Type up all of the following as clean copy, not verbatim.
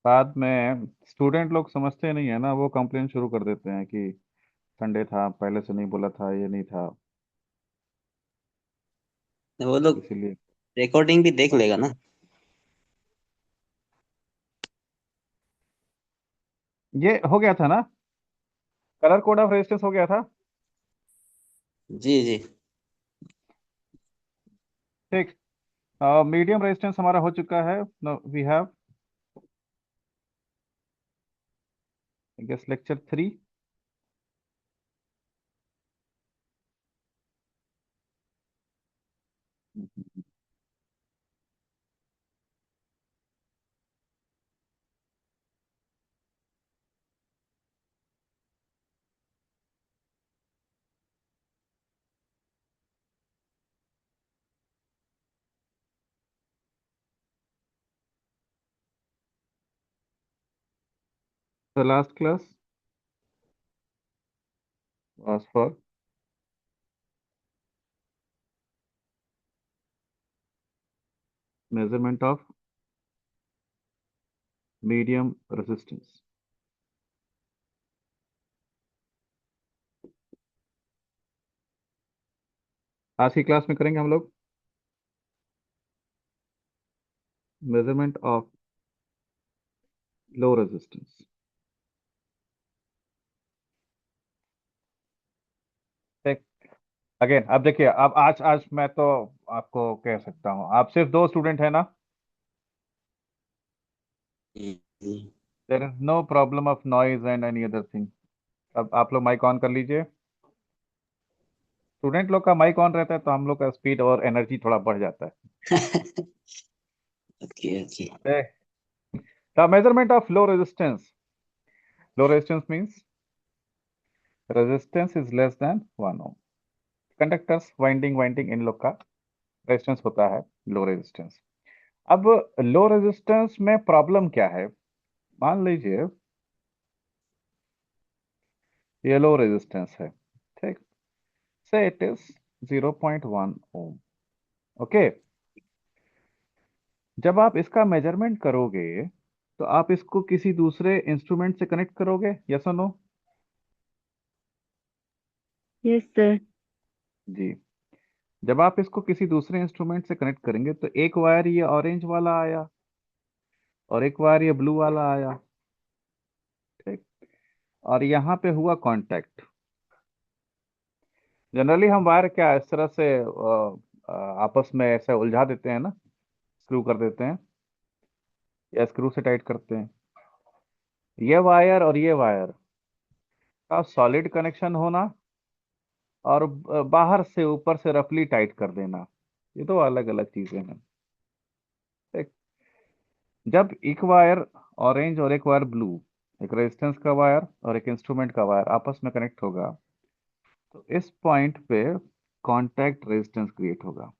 बाद में स्टूडेंट लोग समझते नहीं है ना, वो कंप्लेन शुरू कर देते हैं कि संडे था, पहले से नहीं बोला था, ये नहीं था। वो लोग इसीलिए रिकॉर्डिंग भी देख लेगा ना। ये हो गया था ना, कलर कोड ऑफ रेजिस्टेंस हो गया था। जी जी। ठीक। मीडियम रेजिस्टेंस हमारा हो चुका है। We have I guess lecture 3। The last class was for measurement of medium resistance. आज की क्लास में करेंगे हम लोग मेजरमेंट ऑफ लो रेजिस्टेंस। ठीक। अगेन अब देखिए, अब आज आज मैं तो आपको कह सकता हूँ, आप सिर्फ दो स्टूडेंट है ना। जी जी। There is no problem of noise and any other thing. अब आप लोग माइक ऑन कर लीजिए। स्टूडेंट लोग का माइक ऑन रहता है तो हम लोग का स्पीड और एनर्जी थोड़ा बढ़ जाता ओके ओके। है। The measurement of low resistance. Low resistance means resistance is less than 1 ohm. Conductors winding winding in लोग का रेजिस्टेंस होता है लो रेजिस्टेंस। अब लो रेजिस्टेंस में प्रॉब्लम क्या है? मान लीजिए ये लो रेजिस्टेंस है। ठीक। से इट इज 0.1 ओम। ओके। जब आप इसका मेजरमेंट करोगे तो आप इसको किसी दूसरे इंस्ट्रूमेंट से कनेक्ट करोगे, यस और नो? Yes sir. जी। जब आप इसको किसी दूसरे इंस्ट्रूमेंट से कनेक्ट करेंगे तो एक वायर ये ऑरेंज वाला आया और एक वायर ये ब्लू वाला आया। ठीक। और यहाँ पे हुआ कांटेक्ट। जनरली हम वायर क्या इस तरह से आपस में ऐसे उलझा देते हैं ना, स्क्रू कर देते हैं या स्क्रू से टाइट करते हैं। ये वायर और ये वायर का सॉलिड कनेक्शन होना और बाहर से ऊपर से रफली टाइट कर देना, ये दो अलग अलग चीजें हैं। ठीक। जब एक वायर ऑरेंज और एक वायर ब्लू, एक रेजिस्टेंस का वायर और एक इंस्ट्रूमेंट का वायर आपस में कनेक्ट होगा तो इस पॉइंट पे कांटेक्ट रेजिस्टेंस क्रिएट होगा।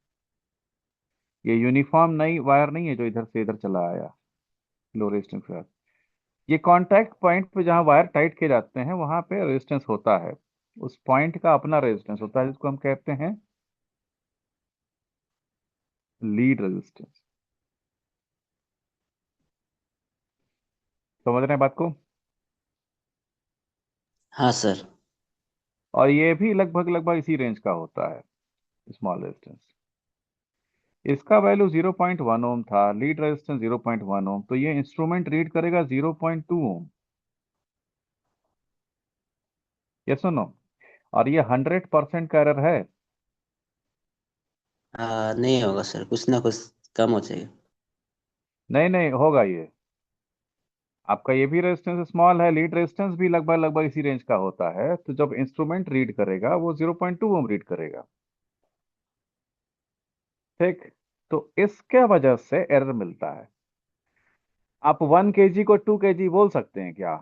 ये यूनिफॉर्म नई वायर नहीं है जो इधर से इधर चला आया, लो रेजिस्टेंस वायर। ये कांटेक्ट पॉइंट पे जहां वायर टाइट किए जाते हैं वहां पे रेजिस्टेंस होता है। उस पॉइंट का अपना रेजिस्टेंस होता है जिसको हम कहते हैं लीड रेजिस्टेंस। समझ रहे हैं बात को? हाँ सर। और ये भी लगभग लगभग इसी रेंज का होता है, स्मॉल रेजिस्टेंस। इसका वैल्यू 0.1 ओम था, लीड रेजिस्टेंस 0.1 ओम, तो ये इंस्ट्रूमेंट रीड करेगा 0.2 ओम, ये सुनो। और ये 100% का एरर है। नहीं होगा सर, कुछ ना कुछ कम हो जाएगा। नहीं नहीं होगा ये। आपका ये भी रेजिस्टेंस स्मॉल है, लीड रेजिस्टेंस भी लगभग लगभग इसी रेंज का होता है, तो जब इंस्ट्रूमेंट रीड करेगा वो 0.2 ओम रीड करेगा। ठीक। तो इसके वजह से एरर मिलता है। आप 1 केजी को 2 केजी बोल सकते हैं क्या?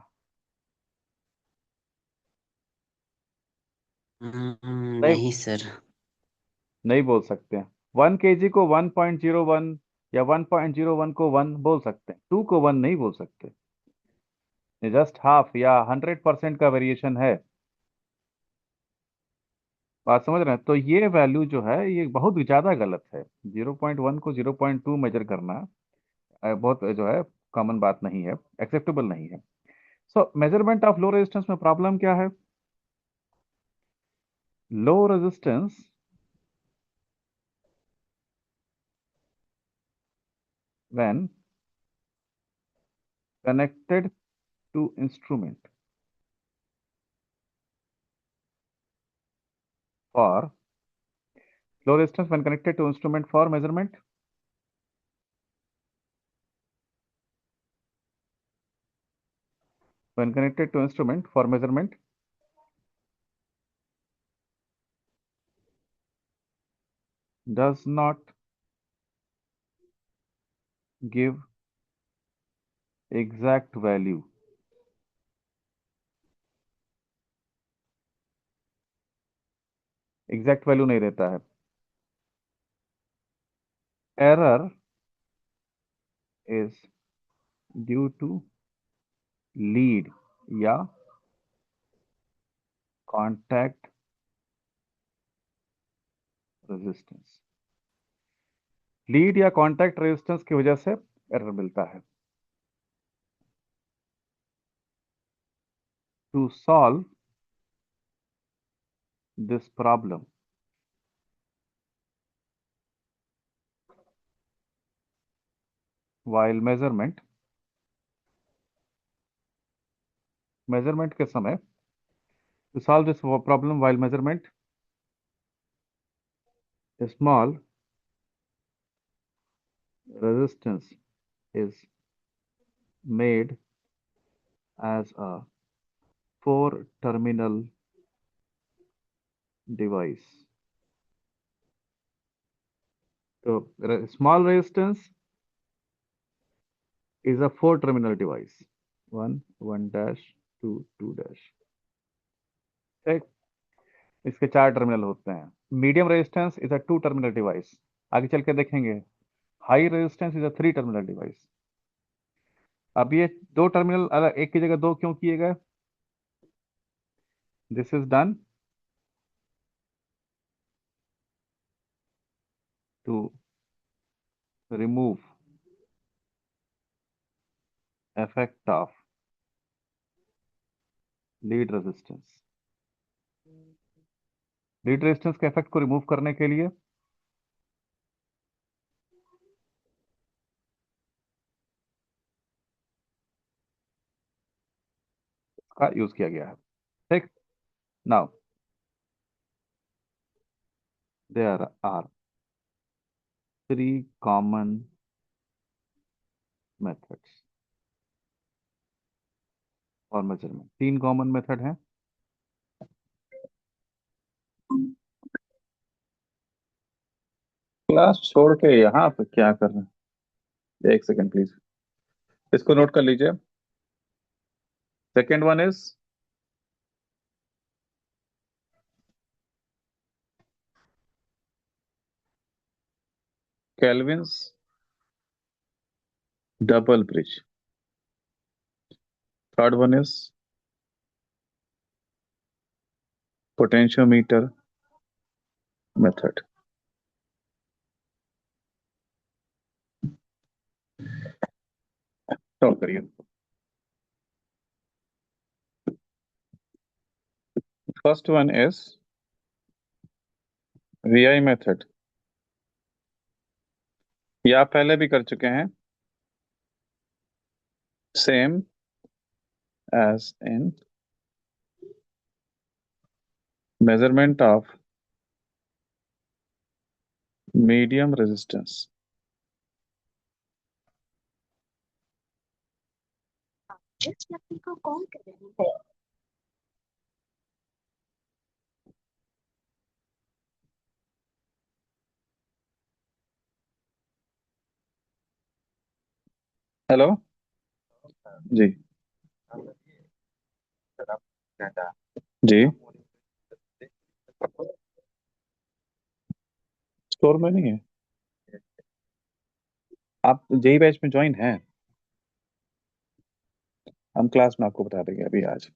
नहीं, नहीं सर। नहीं बोल सकते हैं। 1 केजी को 1.01 या 1.01 को 1 बोल सकते हैं, 2 को 1 नहीं बोल सकते। ये जस्ट हाफ या 100% का वेरिएशन है। बात समझ रहे हैं? तो ये वैल्यू जो है ये बहुत ज्यादा गलत है। 0.1 को 0.2 मेजर करना बहुत जो है कॉमन बात नहीं है, एक्सेप्टेबल नहीं है। सो मेजरमेंट ऑफ लो रेजिस्टेंस में प्रॉब्लम क्या है? Low resistance when connected to instrument for low resistance when connected to instrument for measurement. When connected to instrument for measurement, does not give exact value. Exact value नहीं रहता है। Error is due to lead या contact resistance. Lead या contact resistance की वजह से error मिलता है। To solve this problem, while measurement के समय, to solve this problem while measurement, a small resistance is made as a 4-terminal device. So small resistance is a 4-terminal device, 1 dash 2 dash। ठीक, इसके 4 terminal होते हैं। Medium resistance is a 2-terminal device. आगे चल के देखेंगे। High resistance is a 3-terminal device. अब ये 2 टर्मिनल अलग, एक की जगह 2 क्यों किए गए? This is done to remove effect of lead resistance. Lead resistance के इफेक्ट को रिमूव करने के लिए का यूज किया गया है। ठीक, now there are 3 common methods और मेजरमेंट। 3 कॉमन मेथड हैं। क्लास छोड़ के यहाँ पे क्या कर रहे हैं? एक सेकंड प्लीज, इसको नोट कर लीजिए। Second one is Kelvin's double bridge. Third one is potentiometer method. Solve करिए। First one is VI method. ये आप पहले भी कर चुके हैं। Same as in measurement of medium resistance. जिस व्यक्ति को कॉल कर रही है हेलो जी। जी, स्टोर में नहीं है। आप जेई बैच में ज्वाइन हैं? हम क्लास में आपको बता देंगे अभी आज।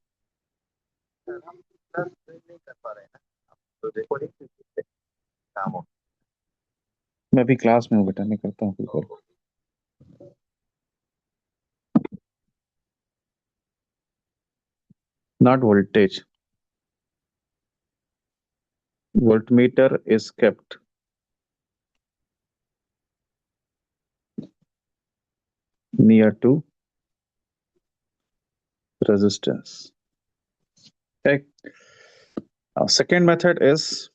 मैं अभी क्लास में हूँ बेटा, नहीं करता हूँ बिल्कुल। not voltage. Voltmeter is kept near to resistance. Okay. Now, second method is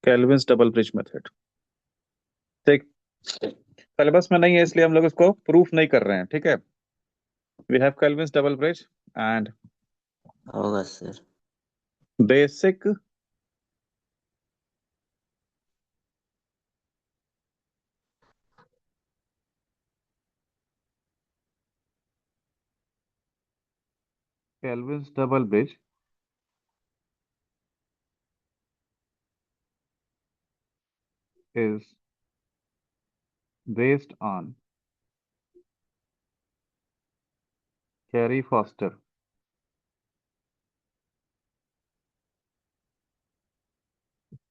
Kelvin's double bridge method. ठीक, सिलेबस में नहीं है इसलिए हम लोग इसको प्रूफ नहीं कर रहे हैं, ठीक है। We have Kelvin's double bridge and होगा sir. basic Kelvin's double bridge is based on Carey-Foster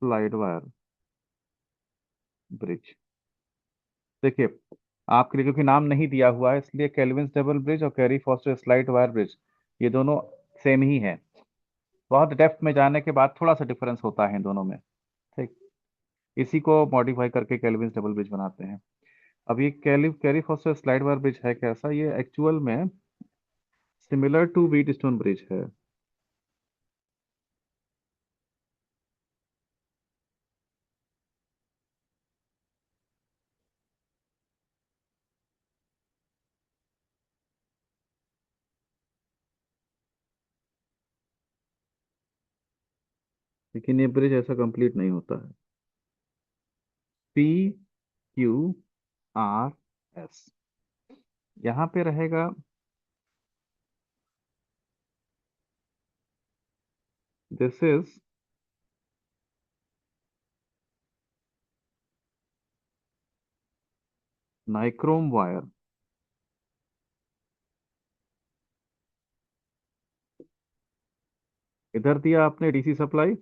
slide wire bridge। देखिए, आपके लिए क्योंकि नाम नहीं दिया हुआ है इसलिए केल्विन्स डबल ब्रिज और कैरी-फॉस्टर स्लाइड वायर ब्रिज ये दोनों सेम ही है। बहुत डेप्थ में जाने के बाद थोड़ा सा डिफरेंस होता है इन दोनों में, ठीक। इसी को मॉडिफाई करके केल्विन्स डबल ब्रिज बनाते हैं। अब ये कैरी-फॉस्टर स्लाइड वायर ब्रिज है कैसा, ये एक्चुअल में सिमिलर टू व्हीटस्टोन ब्रिज है। लेकिन ये ब्रिज ऐसा कंप्लीट नहीं होता है। PQRS यहाँ पे रहेगा दिस इज नाइक्रोम वायर। इधर दिया आपने DC supply,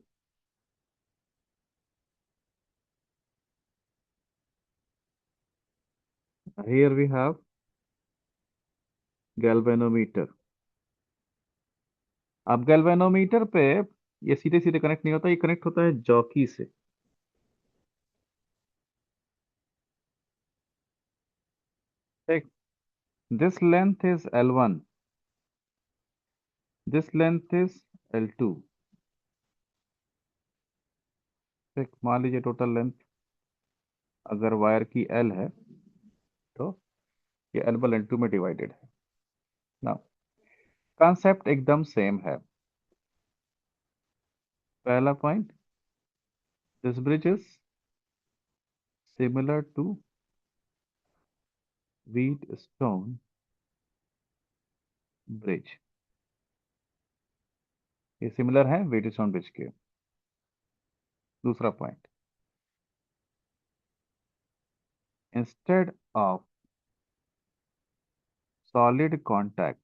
here we have galvanometer. अब गैल्वेनोमीटर पे ये सीधे सीधे कनेक्ट नहीं होता, ये कनेक्ट होता है जॉकी से। ठीक, this length is L1, this length is L2। ठीक, मान लीजिए टोटल लेंथ अगर वायर की L है तो ये L/L2 में डिवाइडेड है ना। कॉन्सेप्ट एकदम सेम है। पहला point, this bridge is similar to Wheatstone bridge. ये सिमिलर है व्हीटस्टोन ब्रिज के। दूसरा point, instead of solid contact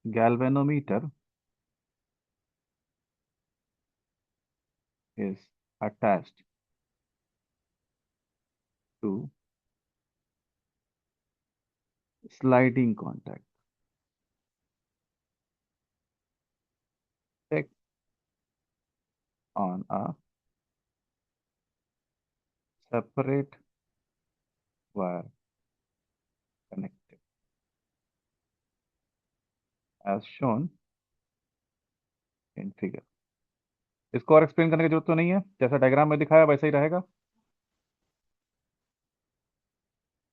galvanometer is attached to sliding contact, take on a separate wire connected as shown in figure। इसको और explain करने की जरूरत तो नहीं है, जैसा डायग्राम में दिखाया वैसा ही रहेगा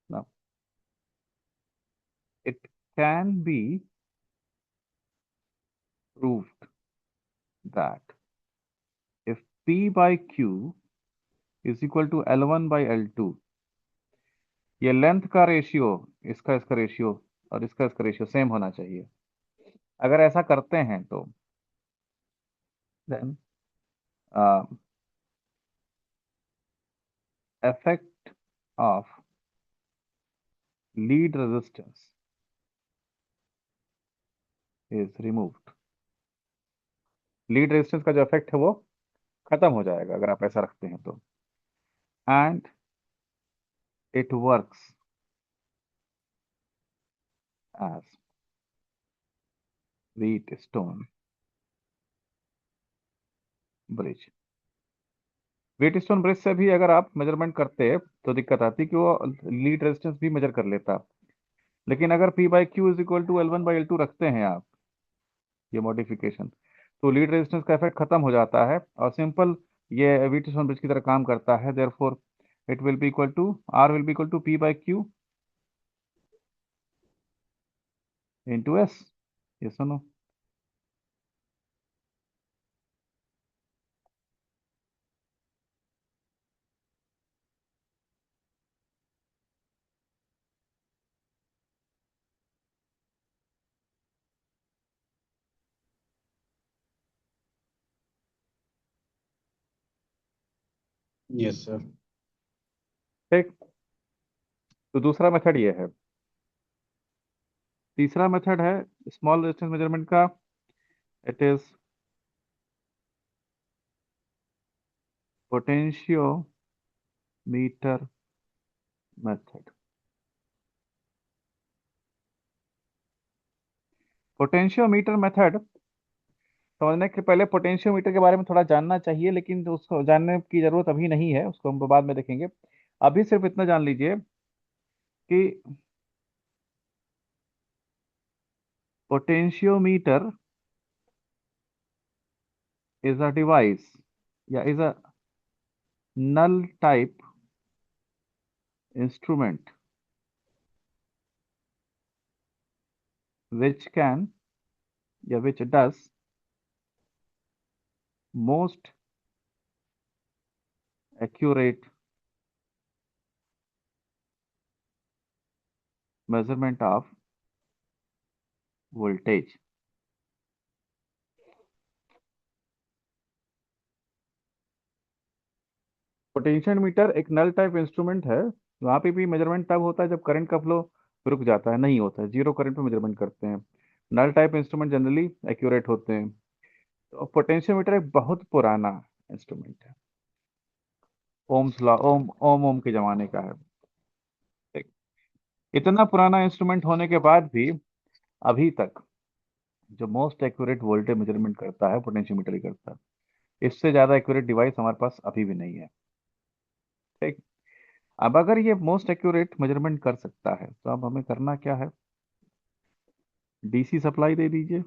ना। It can be proved that if P by Q is equal to L1 by L2, ये लेंथ का रेशियो इसका इसका रेशियो और इसका इसका रेशियो सेम होना चाहिए। अगर ऐसा करते हैं तो then effect of lead resistance is removed। लीड रेजिस्टेंस का जो इफेक्ट है वो खत्म हो जाएगा अगर आप ऐसा रखते हैं तो। And it works as Wheatstone bridge. Wheatstone bridge से भी अगर आप मेजरमेंट करते तो दिक्कत आती कि वो लीड रेजिस्टेंस भी मेजर कर लेता। लेकिन अगर P by Q is equal to L1 by L2 रखते हैं आप, ये मॉडिफिकेशन, तो लीड रेजिस्टेंस का इफेक्ट खत्म हो जाता है और सिंपल ये व्हीटस्टोन ब्रिज की तरह काम करता है। Therefore it will be equal to, R will be equal to P by Q into S. ये सुनो, यस सर। ठीक। तो दूसरा मेथड ये है। तीसरा मेथड है स्मॉल रेजिस्टेंस मेजरमेंट का। It is potentiometer method. Potentiometer method समझने के पहले पोटेंशियोमीटर के बारे में थोड़ा जानना चाहिए, लेकिन उसको जानने की जरूरत अभी नहीं है, उसको हम बाद में देखेंगे। अभी सिर्फ इतना जान लीजिए कि potentiometer is a device, yeah, is a null type instrument which can, yeah, which does most accurate measurement of voltage। Potential meter एक नल टाइप इंस्ट्रूमेंट है। वहां पे भी मेजरमेंट तब होता है जब करंट का फ्लो रुक जाता है, नहीं होता है, जीरो करंट पे मेजरमेंट करते हैं। Null type instrument generally accurate होते हैं। तो पोटेंशियोमीटर एक बहुत पुराना इंस्ट्रूमेंट है, ओम्स लॉ, ओम के जमाने का है। ठीक। इतना पुराना इंस्ट्रूमेंट होने के बाद भी अभी तक जो मोस्ट एक्यूरेट वोल्टेज मेजरमेंट करता है पोटेंशियोमीटर ही करता है। इससे ज्यादा एक्यूरेट डिवाइस हमारे पास अभी भी नहीं है। ठीक। अब अगर ये मोस्ट एक्यूरेट मेजरमेंट कर सकता है तो अब हमें करना क्या है, डीसी सप्लाई दे दीजिए।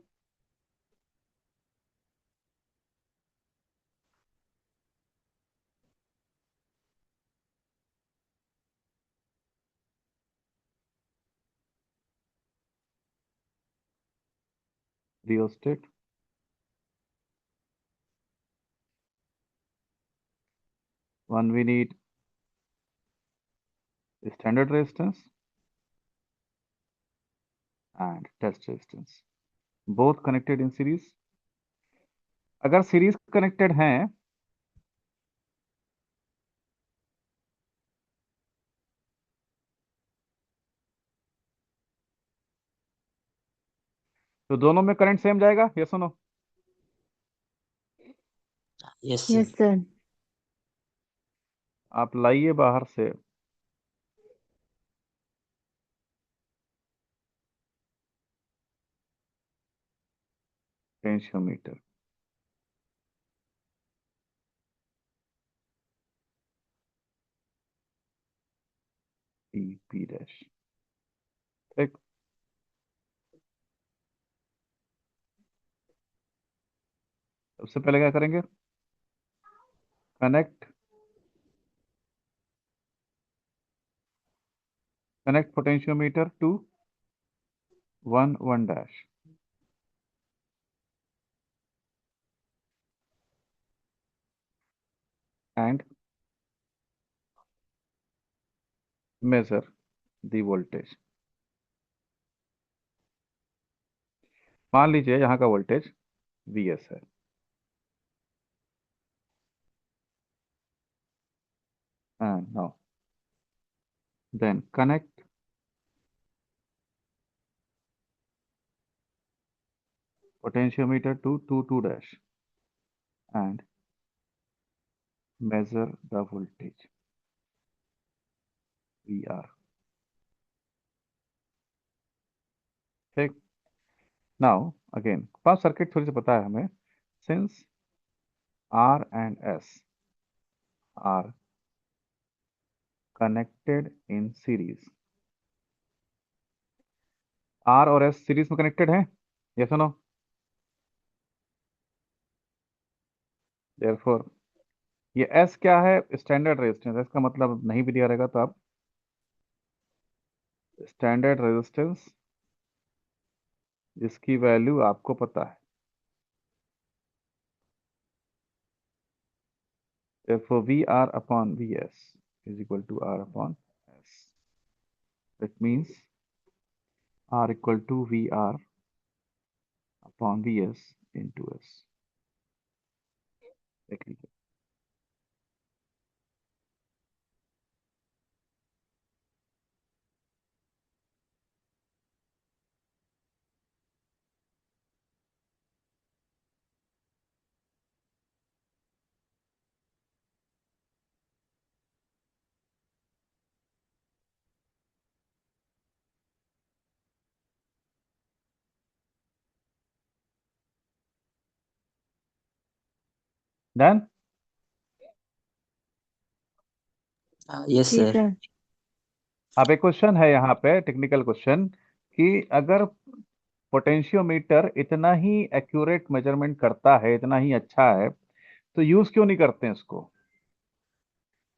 Rheostat, one we need standard resistance and test resistance, both connected in series. अगर सीरीज कनेक्टेड हैं तो दोनों में करंट सेम जाएगा, ये सुनो। Yes Yes, sir. sir. आप लाइए बाहर से पोटेंशियोमीटर, पी डैश। ठीक। सबसे पहले क्या करेंगे, connect connect potentiometer to one dash and measure the voltage. मान लीजिए यहाँ का वोल्टेज Vs है। And now then connect potentiometer to two dash. and measure the voltage VR. ठीक, now again पांच सर्किट थोड़ी सी पता है हमें. Since R and S are connected in series, R और S सीरीज में कनेक्टेड है, yes or no? Therefore ये S क्या है? Standard resistance. S का मतलब नहीं भी दिया रहेगा तो आप स्टैंडर्ड रेजिस्टेंस जिसकी वैल्यू आपको पता है. Therefore VR upon VS is equal to R upon S. That means R equal to VR upon VS into S. देख लीजिए. डन. Yes, जी sir. सर. अब एक क्वेश्चन है यहाँ पे, टेक्निकल क्वेश्चन, कि अगर पोटेंशियोमीटर इतना ही एक्यूरेट मेजरमेंट करता है, इतना ही अच्छा है, तो यूज क्यों नहीं करते हैं इसको?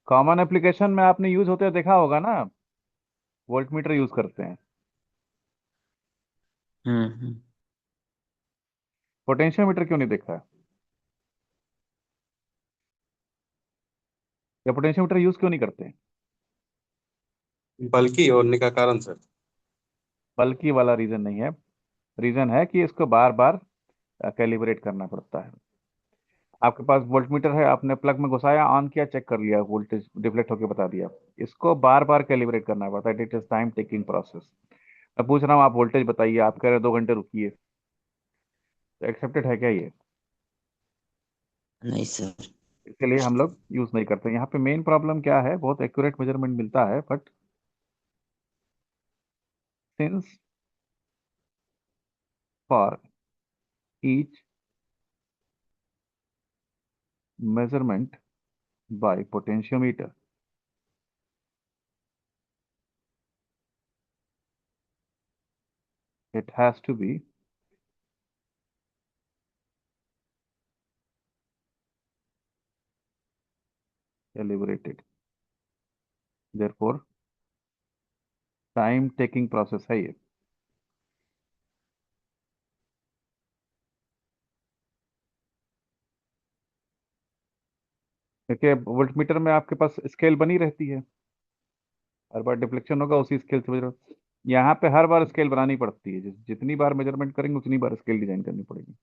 कॉमन एप्लीकेशन में आपने यूज होते हुए देखा होगा ना, वोल्टमीटर यूज करते हैं. हम्म. पोटेंशियोमीटर क्यों नहीं देखा है? या पोटेंशियोमीटर यूज क्यों नहीं करते हैं? बल्कि होने का कारण सर. बल्कि वाला रीजन नहीं है. रीजन है कि इसको बार बार कैलिब्रेट करना पड़ता है. आपके पास वोल्टमीटर है, आपने प्लग में घुसाया, ऑन किया, चेक कर लिया, वोल्टेज डिफ्लेक्ट होकर बता दिया. इसको बार बार कैलिब्रेट करना पड़ता है. It is time taking process. मैं पूछ रहा हूँ आप वोल्टेज बताइए, आप कह रहे हो 2 घंटे रुकिए, तो एक्सेप्टेड है क्या ये? नहीं सर. इसके लिए हम लोग यूज नहीं करते. यहाँ पे मेन प्रॉब्लम क्या है? बहुत एक्यूरेट मेजरमेंट मिलता है, but since for each measurement by potentiometer it has to be calibrated. Therefore time taking process है ये. देखिए वोल्टमीटर में आपके पास स्केल बनी रहती है, हर बार डिफ्लेक्शन होगा उसी स्केल से मेजर. यहाँ पे हर बार स्केल बनानी पड़ती है. जितनी बार मेजरमेंट करेंगे उतनी बार स्केल डिजाइन करनी पड़ेगी.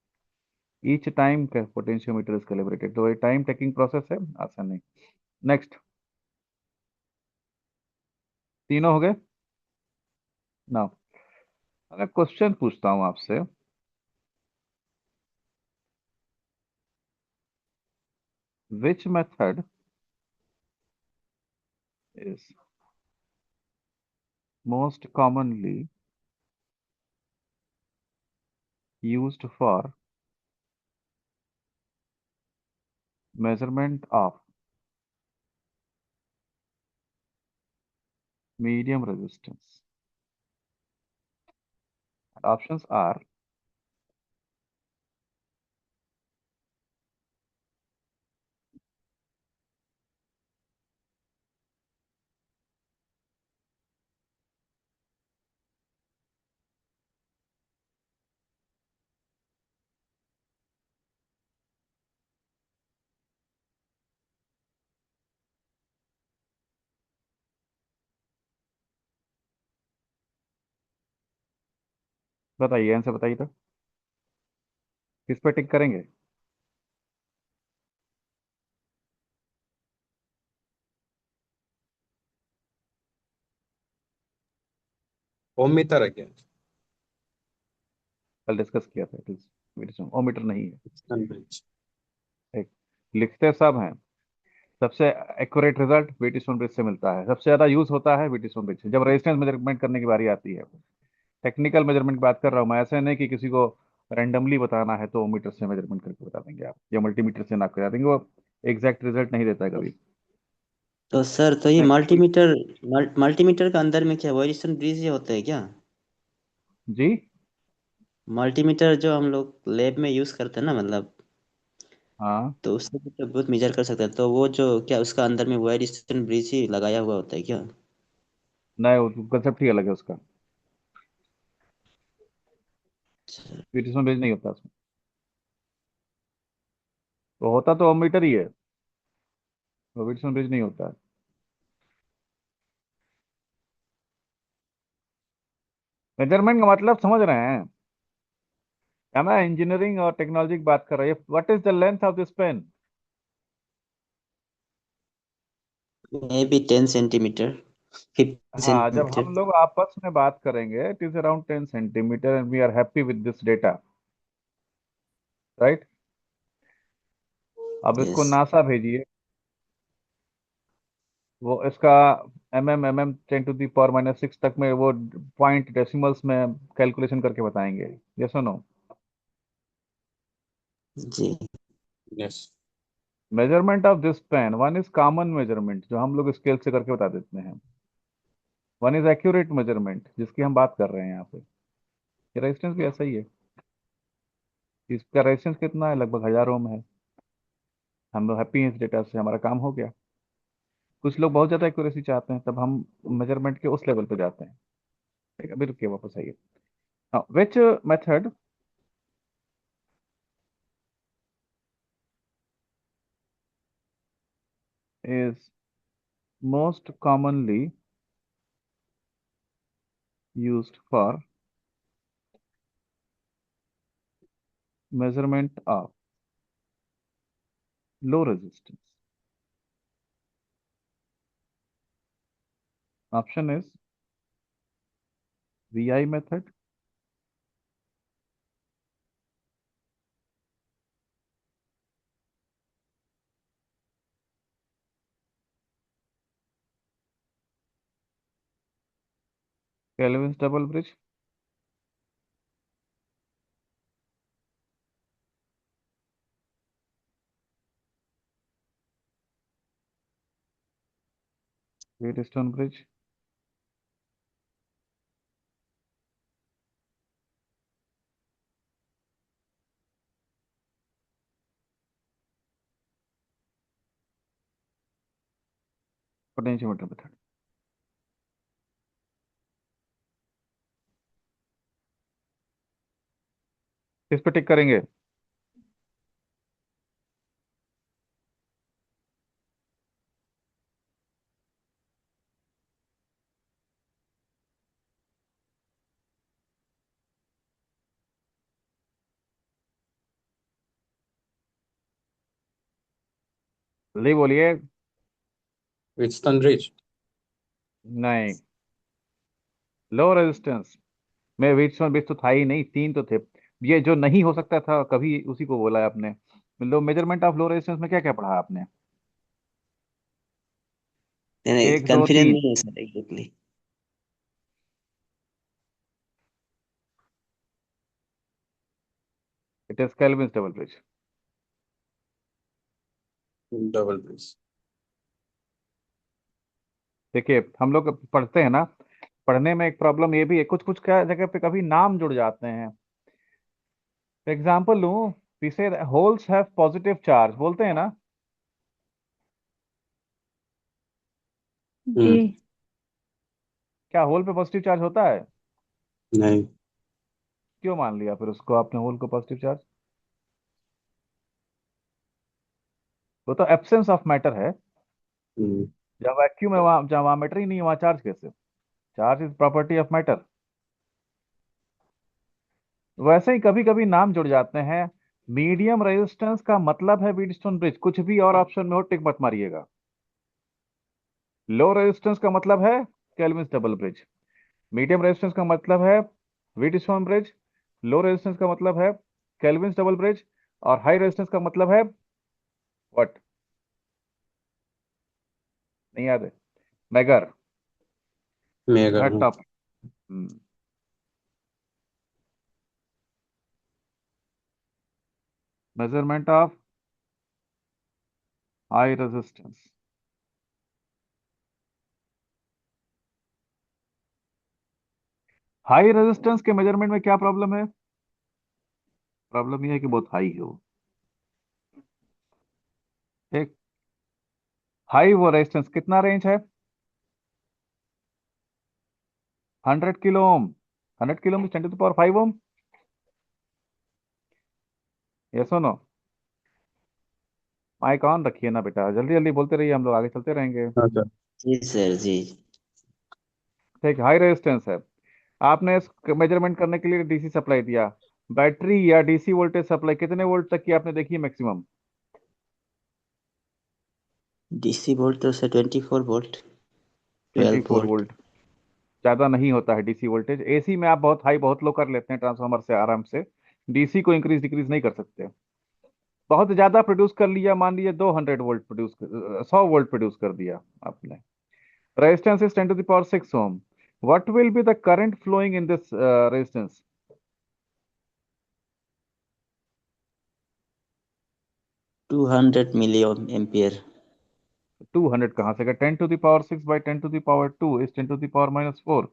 Each time potentiometer is calibrated. तो ये टाइम टेकिंग प्रोसेस है, आसान नहीं. नेक्स्ट, तीनों हो गए. नाउ अगर क्वेश्चन पूछता हूं आपसे, which method is most commonly used for measurement of medium resistance? Options are बताइए, आंसर बताइए. तो किस पे टिक करेंगे? ओम मीटर है क्या? कल डिस्कस किया था. इट इज ओमीटर नहीं है. Stand bridge. एक लिखते सब हैं। सबसे एक्यूरेट रिजल्ट व्हीटस्टोन ब्रिज से मिलता है, सबसे ज्यादा यूज होता है व्हीटस्टोन ब्रिज से जब रेजिस्टेंस मेजरमेंट करने की बारी आती है। टेक्निकल मेजरमेंट की बात कर रहा हूँ मैं, ऐसे नहीं कि किसी को रैंडमली बताना है तो मीटर से मेजरमेंट करके बता देंगे आप, या मल्टीमीटर से नाप के बता देंगे, वो एग्जैक्ट रिजल्ट नहीं देता है कभी। तो सर, तो ये Technical- मल्टीमीटर का अंदर में क्या वाइब्रेशन ब्रिज ही होता है क्या? जी। मल्टीमीटर जो हम लोग लैब में यूज करते हैं ना, मतलब, हाँ। तो उससे भी तो बहुत मेजर कर सकते हैं। तो वो जो क्या उसका अंदर में वाइब्रेशन ब्रिज ही लगाया हुआ होता है क्या? नहीं, कंसेप्ट ही अलग है उसका। व्हीटस्टोन ब्रिज नहीं होता उसमें, तो होता तो मीटर ही है, वो व्हीटस्टोन ब्रिज नहीं होता है। मेजरमेंट का मतलब समझ रहे हैं? क्या मैं इंजीनियरिंग और टेक्नोलॉजी की बात कर रही है? What is the length of this pen? May be 10 centimetre, 15 हाँ, जब सेंटीमीटर। हम लोग आपस में बात करेंगे, it is around 10 centimetre and we are happy with this data, right? अब इसको यस। नासा भेजिए, वो इसका mm 10⁻⁻⁶ तक में वो पॉइंट डेसिमल्स में कैलकुलेशन करके बताएंगे। ये सुनो, जी। Yes. Measurement of this pen, one is common measurement जो हम लोग स्केल से करके बता देते हैं, वन इज एक्यूरेट मेजरमेंट जिसकी हम बात कर रहे हैं यहाँ पे। ये रेजिस्टेंस भी ऐसा ही है, इसका रेजिस्टेंस कितना है? लगभग 1000 ओम है। हम लोग हैप्पी हैं इस डेटा से, हमारा काम हो गया। कुछ लोग बहुत ज्यादा एक्यूरेसी चाहते हैं, तब हम मेजरमेंट के उस लेवल पे जाते हैं। ठीक है, अभी रुकिए, वापस आइए। Which method is most commonly used for measurement of low resistance? Option is VI method, Kelvin's double bridge, Wheatstone bridge, potentiometer method। किस पे टिक करेंगे? जल्दी बोलिए। Wheatstone bridge. नहीं, लो रेजिस्टेंस में व्हीटस्टोन ब्रिज तो था ही नहीं, तीन तो थे। ये जो नहीं हो सकता था कभी, उसी को बोला है आपने। लो मेजरमेंट ऑफ लो रेजिस्टेंस में क्या क्या पढ़ा आपने? नहीं नहीं, एक दो कॉन्फिडेंस तीन। नहीं है sir exactly. It is kelvin double bridge. Double bridge. देखिए, हम लोग पढ़ते हैं ना, पढ़ने में एक प्रॉब्लम ये भी है, कुछ कुछ क्या जगह पे कभी नाम जुड़ जाते हैं। एग्जाम्पल लूं, वी से होल्स हैव पॉजिटिव चार्ज बोलते हैं ना। जी। क्या होल पे पॉजिटिव चार्ज होता है? नहीं। क्यों मान लिया फिर उसको आपने होल को पॉजिटिव चार्ज? वो तो एब्सेंस ऑफ मैटर है। हम्म। जब वैक्यूम है वहां, जहाँ वहां मैटर ही नहीं है, वहां चार्ज कैसे? Charge is property of matter. वैसे ही कभी कभी नाम जुड़ जाते हैं। मीडियम रेजिस्टेंस का मतलब है व्हीटस्टोन ब्रिज, कुछ भी और ऑप्शन में हो टिक मत मारिएगा। लो रेजिस्टेंस का मतलब है kelvin double bridge. Medium resistance का मतलब है व्हीटस्टोन ब्रिज। लो रेजिस्टेंस का मतलब है केल्विन डबल ब्रिज। और हाई रेजिस्टेंस का मतलब है व्हाट, नहीं याद है? मेगर, मेगा थर्ड हाँ topic. Measurement of high resistance. High resistance के मेजरमेंट में क्या प्रॉब्लम है? प्रॉब्लम यह है कि बहुत हाई हो। एक हाई वो रेजिस्टेंस कितना रेंज है? 100 किलो ओम। 100 किलो में 10⁵ ओम। यस और नो? माइक ऑन रखिए ना बेटा, जल्दी जल्दी बोलते रहिए, हम लोग आगे चलते रहेंगे। हाँ सर जी सर जी। ठीक, हाई रेजिस्टेंस है। आपने इस मेजरमेंट करने के लिए डीसी सप्लाई दिया। बैटरी या डीसी वोल्टेज सप्लाई कितने वोल्ट तक की आपने देखी है मैक्सिमम? डीसी वोल्ट तो सर 24 वोल्ट, 12 24 वोल्ट। वोल्ट ज्यादा नहीं होता है डीसी वोल्टेज। एसी में आप बहुत हाई बहुत लो कर लेते हैं ट्रांसफार्मर से आराम से। डीसी को इंक्रीज डिक्रीज नहीं कर सकते। बहुत ज्यादा प्रोड्यूस कर लिया, मान लीजिए 200 वोल्ट प्रोड्यूस, 100 वोल्ट प्रोड्यूस कर दिया आपने। Resistance is 10⁶ ohm. What will be the current flowing in this resistance? 200 milli ampere. 200 कहां से? 10⁶ by 10⁻², is 10⁻⁻4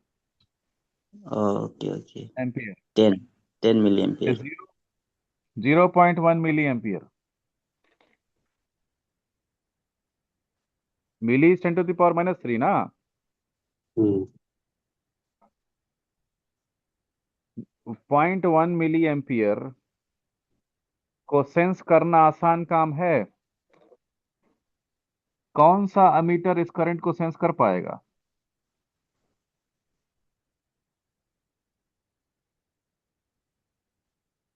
okay okay. Ampere. 10 10 milli ampere. 0.1 milli ampere. Milli is 10⁻³ ना। हम्म 0.1 मिली एम्पियर को sense करना आसान काम है। कौन सा अमीटर इस करंट को सेंस कर पाएगा?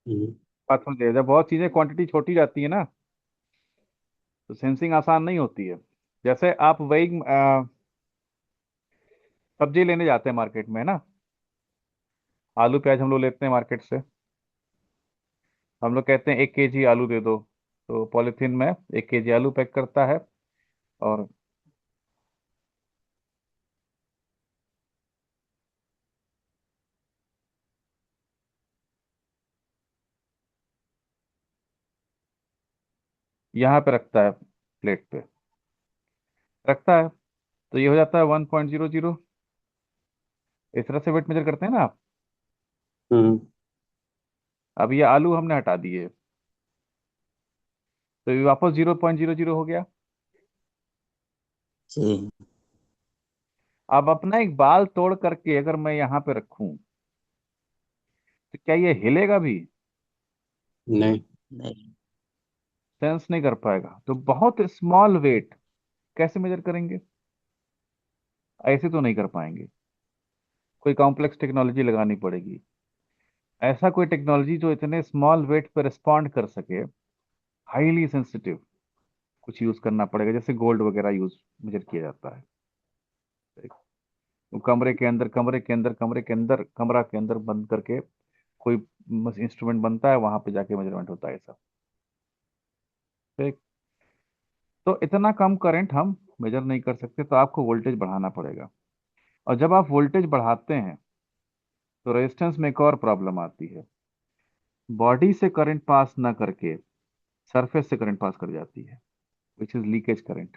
हम्म बात समझिए, जब बहुत चीजें क्वांटिटी छोटी जाती है ना, तो सेंसिंग आसान नहीं होती है। जैसे आप वही सब्जी लेने जाते हैं मार्केट में ना, आलू प्याज हम लोग लेते हैं मार्केट से। हम लोग कहते हैं 1 केजी आलू दे दो, तो पॉलिथीन में 1 केजी आलू पैक करता है। और यहाँ पे रखता है, प्लेट पे रखता है, तो ये हो जाता है 1.00। इस तरह से वेट मेजर करते हैं ना आप। हम्म अब ये आलू हमने हटा दिए, तो ये वापस 0.00 हो गया। जी। अब अपना एक बाल तोड़ करके अगर मैं यहाँ पे रखूं, तो क्या ये हिलेगा भी? नहीं नहीं। सेंस नहीं कर पाएगा। तो बहुत स्मॉल वेट कैसे मेजर करेंगे? ऐसे तो नहीं कर पाएंगे, कोई कॉम्प्लेक्स टेक्नोलॉजी लगानी पड़ेगी। ऐसा कोई टेक्नोलॉजी जो इतने स्मॉल वेट पर रिस्पॉन्ड कर सके, हाईली सेंसिटिव, कुछ यूज करना पड़ेगा। जैसे गोल्ड वगैरह यूज मेजर किया जाता है। तो कमरे के अंदर कमरा के अंदर बंद करके कोई इंस्ट्रूमेंट बनता है, वहां पे जाके मेजरमेंट होता है सब। ठीक। तो इतना कम करंट हम मेजर नहीं कर सकते, तो आपको वोल्टेज बढ़ाना पड़ेगा। और जब आप वोल्टेज बढ़ाते हैं, तो रेजिस्टेंस में एक और प्रॉब्लम आती है। बॉडी से करंट पास ना करके सरफेस से करंट पास कर जाती है, which is leakage current.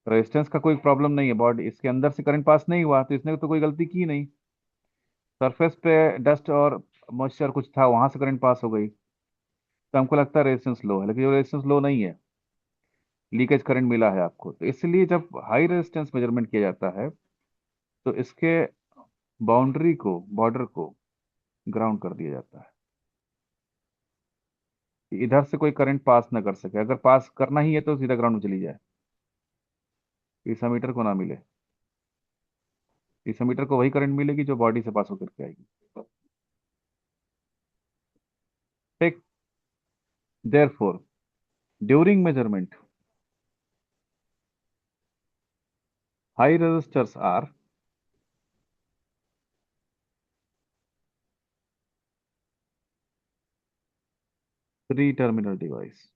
Resistance का कोई प्रॉब्लम नहीं है, बॉडी इसके अंदर से करंट पास नहीं हुआ, तो इसने तो कोई गलती की नहीं। सरफेस पे डस्ट और मॉइस्चर कुछ था, वहां से करंट पास हो गई, तो हमको लगता है रेजिस्टेंस लो है, लेकिन वो रेजिस्टेंस लो नहीं है, लीकेज करंट मिला है आपको। तो इसलिए जब हाई रेजिस्टेंस मेजरमेंट किया जाता है, तो इसके बाउंड्री को, बॉर्डर को ग्राउंड कर दिया जाता है, कि इधर से कोई करंट पास ना कर सके। अगर पास करना ही है तो सीधा ग्राउंड में चली जाए, इस मीटर को ना मिले। इस मीटर को वही करंट मिलेगी जो बॉडी से पास होकर के आएगी। ठीक। Therefore during measurement, high resistors are 3 terminal device.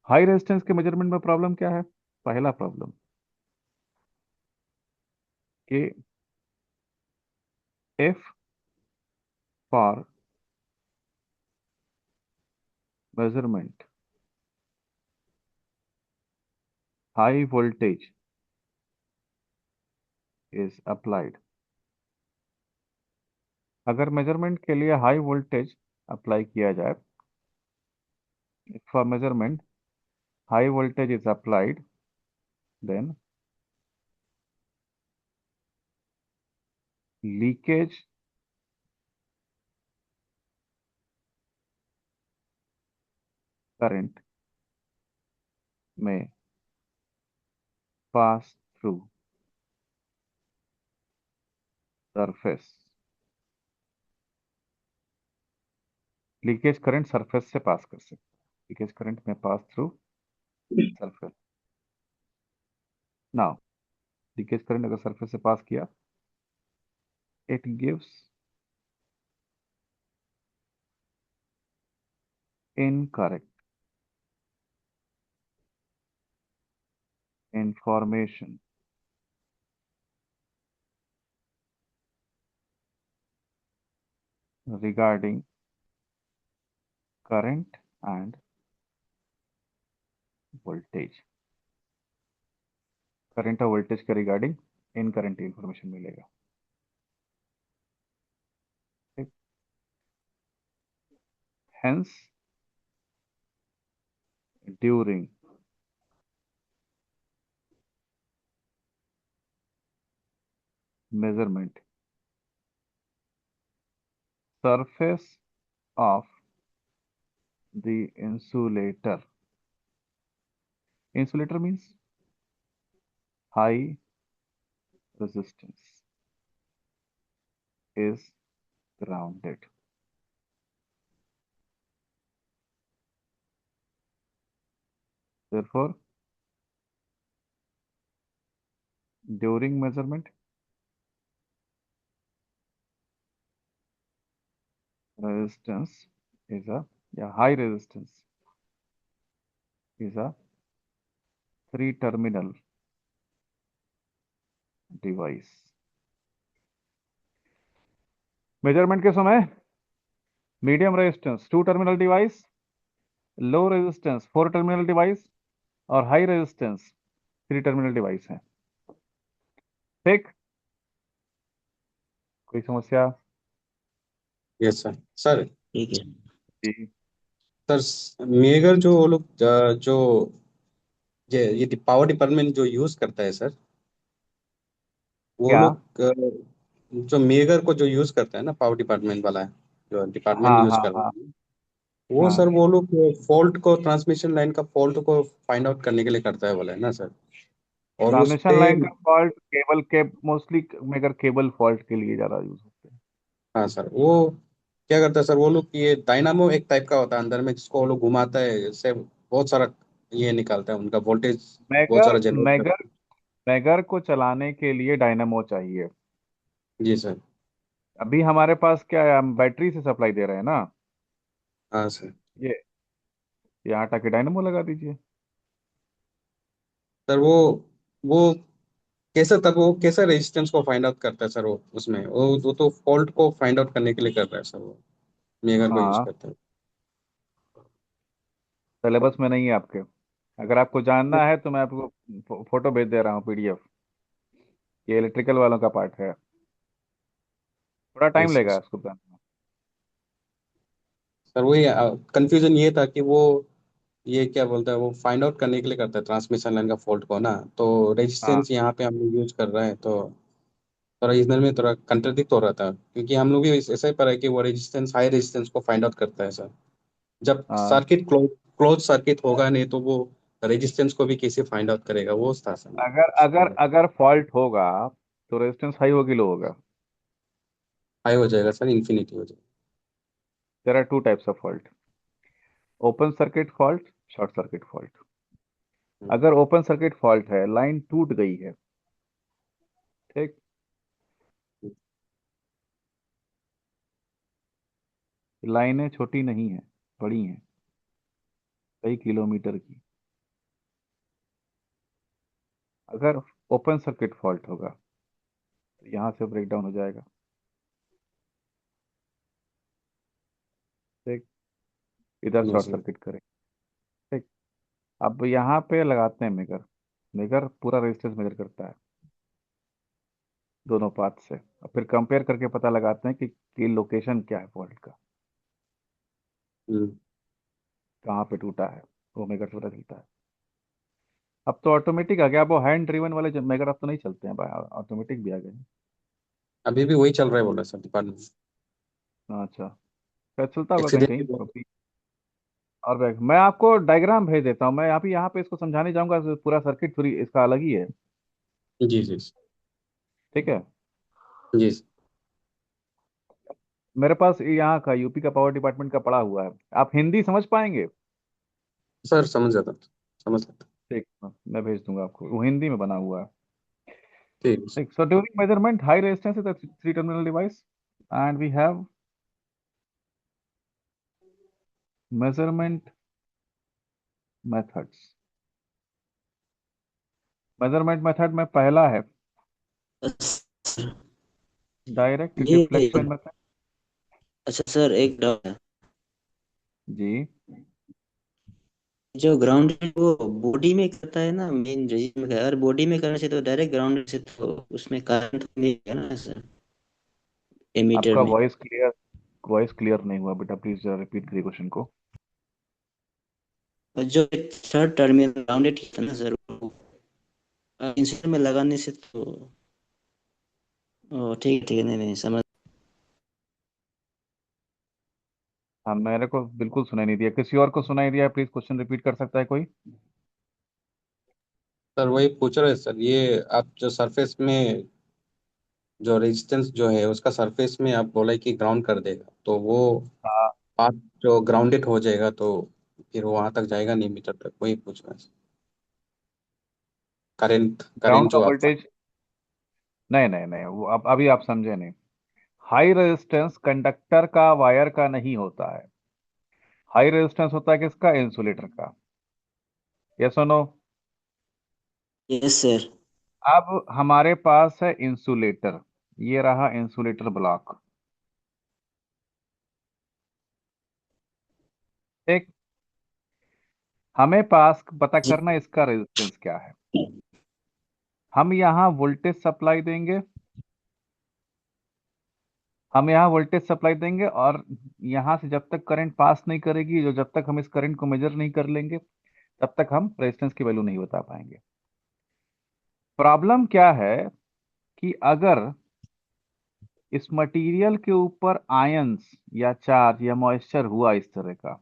High resistance के मेजरमेंट में प्रॉब्लम क्या है? पहला प्रॉब्लम कि if for measurement high voltage is applied, अगर मेजरमेंट के लिए हाई वोल्टेज अप्लाई किया जाए, for measurement high voltage is applied, then leakage current may pass through surface। Leakage current surface से पास कर सकते, leakage current may pass through surface. Now leakage current अगर surface से pass किया, it gives incorrect information regarding current and voltage। Current और voltage के regarding incorrect information मिलेगा। Hence, during measurement, surface of the insulator, insulator means high resistance, is grounded। Therefore, during measurement, resistance is a, high resistance is a 3 terminal device। Measurement के समय medium resistance 2 terminal device, low resistance 4 terminal device और high resistance 3 terminal device है। ठीक, कोई समस्या? Yes sir. Sir ठीक है। जी, sir megger जो वो लोग जो ये पावर डिपार्टमेंट जो यूज करता है सर, वो क्या? लोग जो मेगर को जो यूज करता है ना, पावर डिपार्टमेंट वाला है जो डिपार्टमेंट हाँ यूज हाँ कर रहा हाँ है, वो हाँ। सर वो लोग फॉल्ट को, ट्रांसमिशन लाइन का फॉल्ट को फाइंड आउट करने के लिए करता है बोला है ना सर। और उस ट्रांसमिशन पे लाइन का फॉल्ट केबल के मोस्टली मगर केबल फॉल्ट के लिए ज्यादा यूज होते हैं। हाँ सर, वो क्या करता है सर, वो लोग ये डायनामो एक टाइप का होता है अंदर में, जिसको वो लोग घुमाता है, इससे बहुत सारा ये निकालता है, उनका वोल्टेज बहुत मैगर सारा जनरेट मैगर करता मैगर को चलाने के लिए डायनामो चाहिए। है। जी सर। अभी हमारे पास क्या है, हम बैटरी से सप्लाई दे रहे हैं ना, हाँ सर। ये यहाँ टाके डायनामो लगा दीजिए। सर वो कैसा, तब वो कैसा रेजिस्टेंस को फाइंड आउट करता है सर, वो उसमें वो तो फॉल्ट को फाइंड आउट करने के लिए कर रहा है सर, वो मेगर को यूज हाँ, करता है। सिलेबस में नहीं है आपके। अगर आपको जानना है तो मैं आपको फोटो भेज दे रहा हूँ, पीडीएफ। ये इलेक्ट्रिकल वालों का पार्ट है, थोड़ा टाइम यस लेगा यस। इसको बनाने में। सर वही कंफ्यूजन ये था कि वो ये क्या बोलता है, वो फाइंड आउट करने के लिए करता है ट्रांसमिशन लाइन का फॉल्ट को ना, तो हाँ रेजिस्टेंस यहाँ पे हम लोग यूज कर रहे हैं, तो थोड़ा इधर में थोड़ा कंट्रडिक्ट हो रहा था, क्योंकि हम लोग भी ऐसा ही पढ़ा है कि वो रेजिस्टेंस, हाई रेजिस्टेंस को फाइंड आउट करता है सर। जब हाँ। सर्किट क्लोज सर्किट होगा नहीं, तो वो रेजिस्टेंस को भी कैसे फाइंड आउट करेगा, वो था सर। अगर अगर अगर फॉल्ट होगा तो रेजिस्टेंस हाई होगी, लो होगा? हाई हो जाएगा सर, इन्फिनिटी हो जाएगा। There are 2 types of fault, open circuit fault, short circuit fault. Hmm, अगर ओपन सर्किट फॉल्ट है, लाइन टूट गई है, ठीक, लाइनें छोटी नहीं है, बड़ी हैं, कई किलोमीटर की। अगर ओपन सर्किट फॉल्ट होगा तो यहाँ से ब्रेक डाउन हो जाएगा। ठीक, इधर जी शॉर्ट सर। सर्किट करें। ठीक, अब यहाँ पे लगाते हैं मेगर। मेगर पूरा रेजिस्टेंस मेजर करता है दोनों पाथ से, और फिर कंपेयर करके पता लगाते हैं कि लोकेशन क्या है फॉल्ट का, हम्म। कहाँ पे टूटा है, वो मेगर से पता चलता है। अब तो ऑटोमेटिक आ गया, अब वो हैंड ड्रिवन वाले मेगर अब तो नहीं चलते हैं भाई, ऑटोमेटिक भी आ गए हैं। अभी भी वही चल रहा है बोल रहे सर डिपार्टमेंट। अच्छा, शायद चलता होगा कहीं कहीं एक्सीडेंटली। कभी। और मैं आपको डायग्राम भेज देता हूँ, मैं यहाँ पे इसको समझाने जाऊंगा, पूरा सर्किट थ्योरी इसका अलग ही है। जी जी ठीक है, जी मेरे पास यहाँ का यूपी का पावर डिपार्टमेंट का पड़ा हुआ है, आप हिंदी समझ पाएंगे? सर, समझ जाता, समझ सकता। ठीक, मैं भेज दूंगा आपको, वो हिंदी में बना हुआ है। ठीक है सर। ठीक, so during measurement high resistance is a three terminal device, and we have measurement methods. Measurement method में पहला है सर, डायरेक्ट ये डिफ्लेक्शन मेथड। अच्छा सर, एक डाउट है। जी, जो ग्राउंड वो बॉडी में करता है ना, मेन रजिस्टर में, अगर बॉडी में करना चाहिए तो डायरेक्ट ग्राउंड से तो उसमें करंट नहीं है ना सर, एमीटर आपका में। वॉइस क्लियर नहीं हुआ बेटा, प्लीज रिपीट करिए क्वेश्चन को। और जो थर्ड टर्मिनल ग्राउंडेड है ना सर, वो इंसुलेटर में लगाने से तो ठीक है ठीक है, नहीं नहीं समझ। हाँ, मेरे को बिल्कुल सुनाई नहीं दिया, किसी और को सुनाई दिया? प्लीज क्वेश्चन रिपीट कर सकता है कोई? सर वही पूछ रहे हैं सर, ये आप जो सरफेस में जो रेजिस्टेंस जो है उसका सरफेस में आप बोला कि ग्राउंड कर देगा, तो वो हाँ, पाथ जो ग्राउंडेड हो जाएगा तो फिर वो वहां तक जाएगा नहीं मीटर तक, वही पूछ रहे हैं। करेंट ग्राउंड करेंट का जो आप। वोल्टेज, नहीं नहीं नहीं, वो अभी आप समझे नहीं। हाई रेजिस्टेंस कंडक्टर का, वायर का नहीं होता है। हाई रेजिस्टेंस होता है किसका? इंसुलेटर का। ये सुनो, यस सर। अब हमारे पास है इंसुलेटर, ये रहा इंसुलेटर ब्लॉक। ठीक, हमें पास पता जी करना है इसका रेजिस्टेंस क्या है। हम यहाँ वोल्टेज सप्लाई देंगे, और यहाँ से जब तक करंट पास नहीं करेगी, जो जब तक हम इस करंट को मेजर नहीं कर लेंगे, तब तक हम रेजिस्टेंस की वैल्यू नहीं बता पाएंगे। प्रॉब्लम क्या है कि अगर इस मटेरियल के ऊपर आयंस या चार्ज या मॉइस्चर हुआ इस तरह का,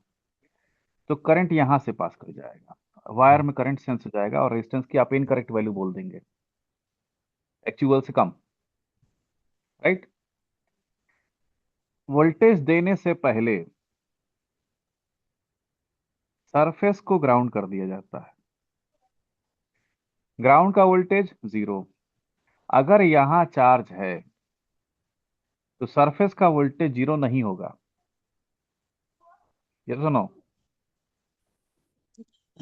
तो करंट यहां से पास कर जाएगा, वायर में करंट सेंस हो जाएगा, और रेजिस्टेंस की आप इनकरेक्ट वैल्यू बोल देंगे, एक्चुअल से कम। राइट, वोल्टेज देने से पहले सरफेस को ग्राउंड कर दिया जाता है। ग्राउंड का वोल्टेज जीरो। अगर यहां चार्ज है तो सरफेस का वोल्टेज जीरो नहीं होगा। ये सुनो,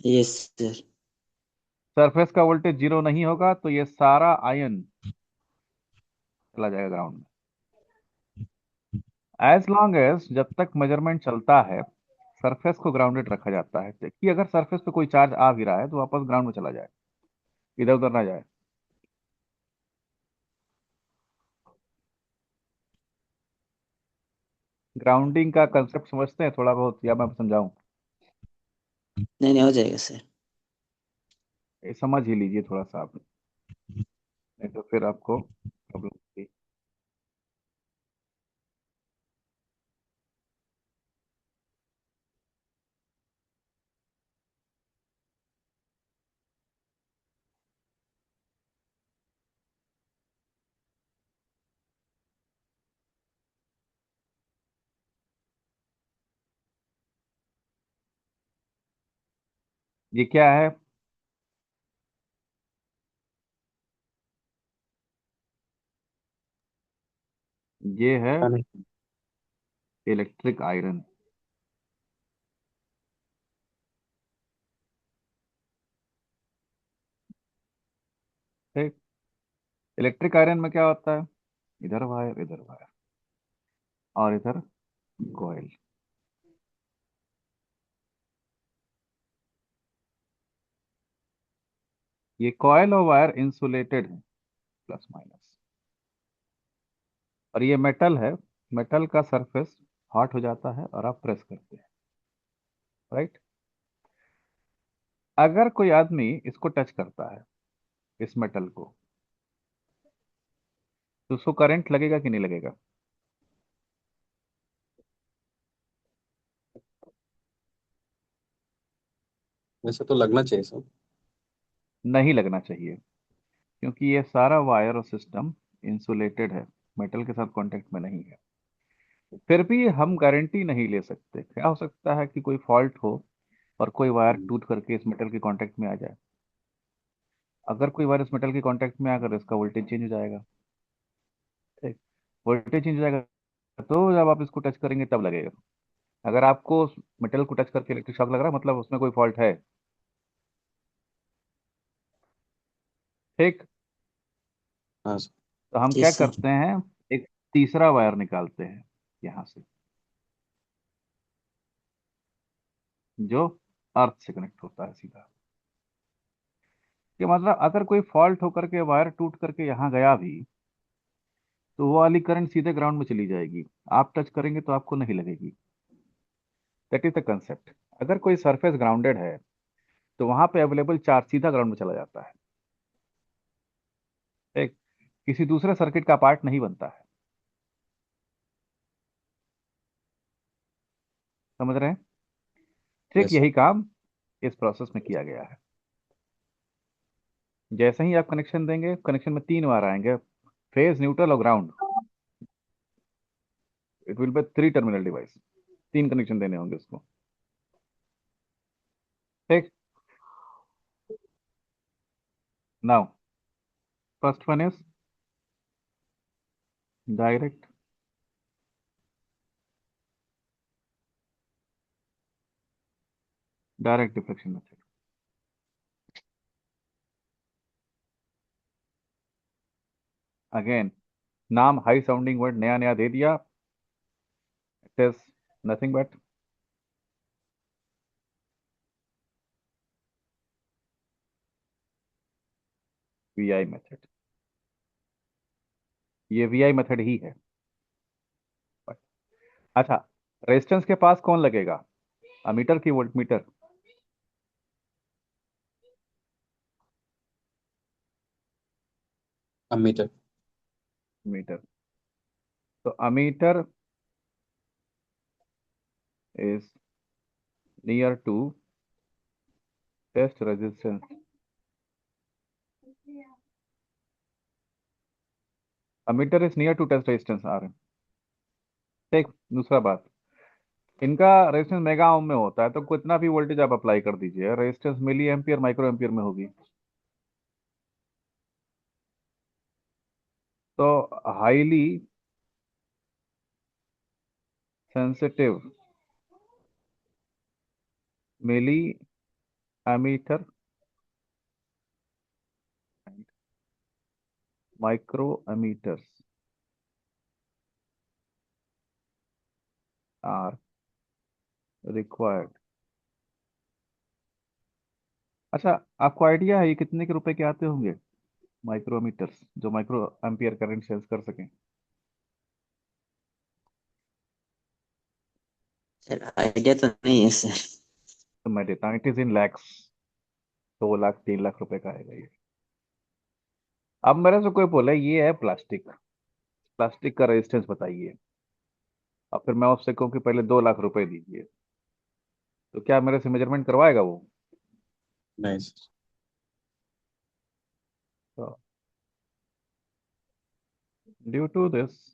यस सर। सरफेस का वोल्टेज जीरो नहीं होगा, तो ये सारा आयन चला जाएगा ग्राउंड में। एज लॉन्ग एज, जब तक मेजरमेंट चलता है, सरफेस को ग्राउंडेड रखा जाता है, कि अगर सरफेस पे कोई चार्ज आ भी रहा है तो वापस ग्राउंड में चला जाए, इधर उधर ना जाए। ग्राउंडिंग का कंसेप्ट समझते हैं थोड़ा बहुत, या मैं समझाऊं? नहीं नहीं, हो जाएगा सर। ये समझ ही लीजिए थोड़ा सा आप, नहीं तो फिर आपको प्रॉब्लम होगी। ये क्या है? ये है पता नहीं। Electric iron. ठीक, इलेक्ट्रिक आयरन में क्या होता है, इधर वायर और इधर कॉइल। ये कॉइल और वायर इंसुलेटेड है, प्लस माइनस, और ये मेटल है। मेटल का सरफेस हॉट हो जाता है और आप प्रेस करते हैं, राइट। अगर कोई आदमी इसको टच करता है, इस मेटल को, तो उसको करंट लगेगा कि नहीं लगेगा? वैसे तो लगना चाहिए सर। नहीं लगना चाहिए, क्योंकि ये सारा वायर और सिस्टम इंसुलेटेड है, मेटल के साथ कांटेक्ट में नहीं है। फिर भी हम गारंटी नहीं ले सकते, क्या हो सकता है कि कोई फॉल्ट हो और कोई वायर टूट करके इस मेटल के कांटेक्ट में आ जाए। अगर कोई वायर इस मेटल के कांटेक्ट में आकर, इसका वोल्टेज चेंज हो जाएगा। ठीक, वोल्टेज चेंज हो जाएगा तो जब आप इसको टच करेंगे तब लगेगा। अगर आपको उस मेटल को टच करके इलेक्ट्रिक शॉक लग रहा है, मतलब उसमें कोई फॉल्ट है। ठीक, हाँ सर। तो हम जी क्या सर। करते हैं, एक तीसरा वायर निकालते हैं यहां से, जो अर्थ से कनेक्ट होता है सीधा। कि मतलब अगर कोई फॉल्ट होकर के वायर टूट करके यहां गया भी, तो वो वाली करंट सीधे ग्राउंड में चली जाएगी, आप टच करेंगे तो आपको नहीं लगेगी। That is the concept. अगर कोई सरफेस ग्राउंडेड है तो वहां पे अवेलेबल चार्ज सीधा ग्राउंड में चला जाता है। ठीक, किसी दूसरे सर्किट का पार्ट नहीं बनता है। समझ रहे हैं? ठीक, यस सर। यही काम इस प्रोसेस में किया गया है। जैसे ही आप कनेक्शन देंगे, कनेक्शन में तीन वायर आएंगे, फेज, न्यूट्रल और ground. It will be three terminal device, तीन कनेक्शन देने होंगे उसको। ठीक, now first one is direct, direct deflection method. Again, नाम हाई साउंडिंग वर्ड नया नया दे दिया। It is nothing but VI method. ये वीआई मेथड ही है। अच्छा, रेजिस्टेंस के पास कौन लगेगा, अमीटर की वोल्टमीटर? अमीटर। मीटर। तो ammeter is near to test resistance. Ammeter is near to test resistance R. ठीक, दूसरा बात, इनका रेजिस्टेंस मेगा ओम में होता है, तो कितना भी वोल्टेज आप अप्लाई कर दीजिए, resistance milli ampere micro ampere में होगी। तो highly sensitive milli ammeter micro ammeters are required. अच्छा, आपको आइडिया है ये कितने के रुपए के आते होंगे, माइक्रोमीटर्स जो माइक्रो एम्पियर करंट सेंस कर सकें? सर आइडिया तो नहीं है सर। तो मैं देता हूँ, it is in lakhs, 2 lakh 3 lakh रुपए का आएगा ये। अब मेरे से कोई बोले ये है प्लास्टिक, प्लास्टिक का रेजिस्टेंस बताइए, और फिर मैं उससे कहूँ कि पहले 2 लाख रुपए दीजिए, तो क्या मेरे से मेजरमेंट करवाएगा वो? नहीं सर। तो due to this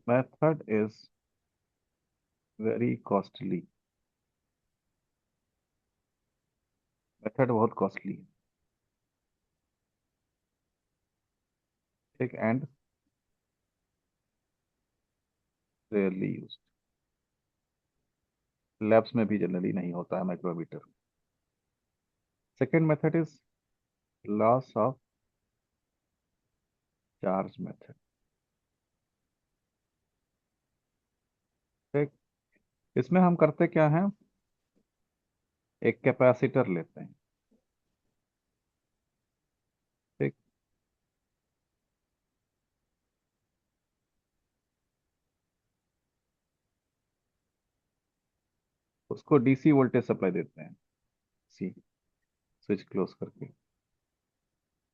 method is very costly, method बहुत कॉस्टली है। ठीक, एंड रेयरली यूज, लैब्स में भी जनरली नहीं होता है micrometer. Second method is loss of charge method. ठीक, इसमें हम करते क्या हैं, एक कैपेसिटर लेते हैं। ठीक, उसको डीसी वोल्टेज सप्लाई देते हैं, सी, स्विच क्लोज करके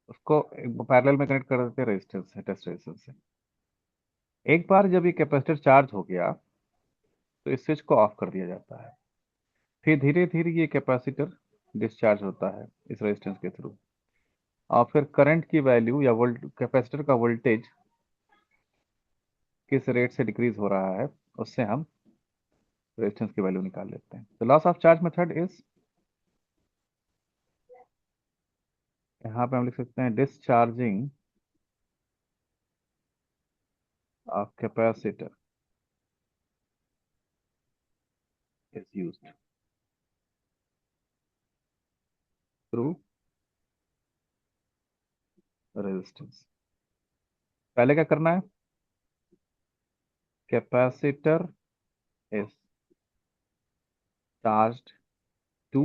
उसको एक पैरेलल में कनेक्ट कर देते हैं रेजिस्टेंस से, टेस्ट रेजिस्टेंस से। एक बार जब ये कैपेसिटर चार्ज हो गया तो इस स्विच को ऑफ कर दिया जाता है। फिर धीरे धीरे ये कैपेसिटर डिस्चार्ज होता है इस रेजिस्टेंस के थ्रू, और फिर करंट की वैल्यू या वोल्ट कैपेसिटर का वोल्टेज किस रेट से डिक्रीज हो रहा है उससे हम रेजिस्टेंस की वैल्यू निकाल लेते हैं। तो loss of charge method is, यहाँ पे हम लिख सकते हैं discharging of capacitor is used through resistance. पहले क्या करना है, capacitor is charged to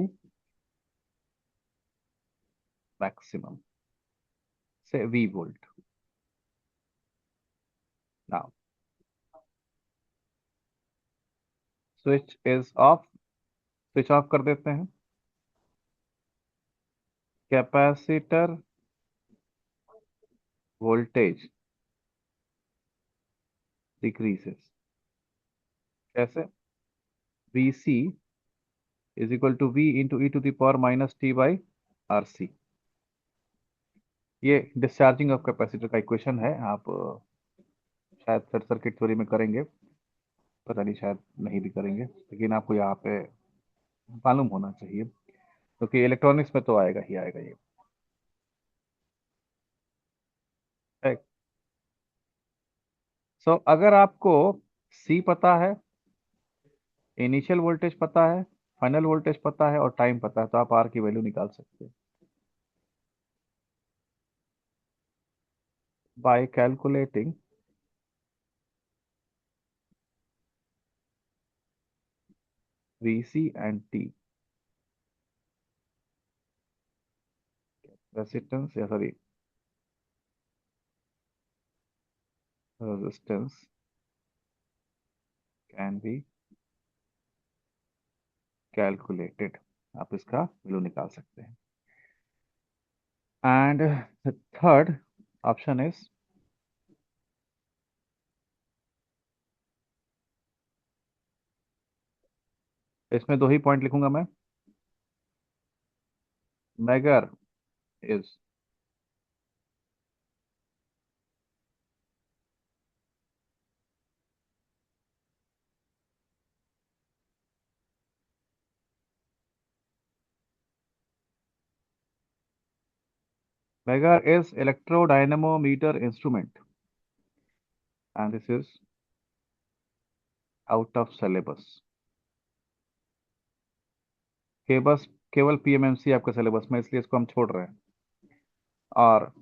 maximum से V volt. Now switch is off, switch off कर देते हैं, कैपेसिटर वोल्टेज डिक्रीजेस। कैसे, VC is equal to V into e to the power minus t by R C. ये डिस्चार्जिंग ऑफ कैपेसिटर का equation है, आप शायद थर्ड सर्किट थ्योरी में करेंगे, पता नहीं शायद नहीं भी करेंगे, लेकिन आपको यहाँ पे मालूम होना चाहिए क्योंकि इलेक्ट्रॉनिक्स में तो आएगा ही आएगा ये। सो अगर आपको C पता है, इनिशियल वोल्टेज पता है, फाइनल वोल्टेज पता है और टाइम पता है, तो आप R की वैल्यू निकाल सकते हैं by calculating VC and T, resistance या sorry resistance can be calculated, आप इसका वैल्यू निकाल सकते हैं। एंड थर्ड ऑप्शन इज, इसमें दो ही पॉइंट लिखूंगा मैं, megger is megger is electrodynamometer instrument and this is out of syllabus. केवल PMMC आपके सिलेबस में, इसलिए इसको हम छोड़ रहे हैं। और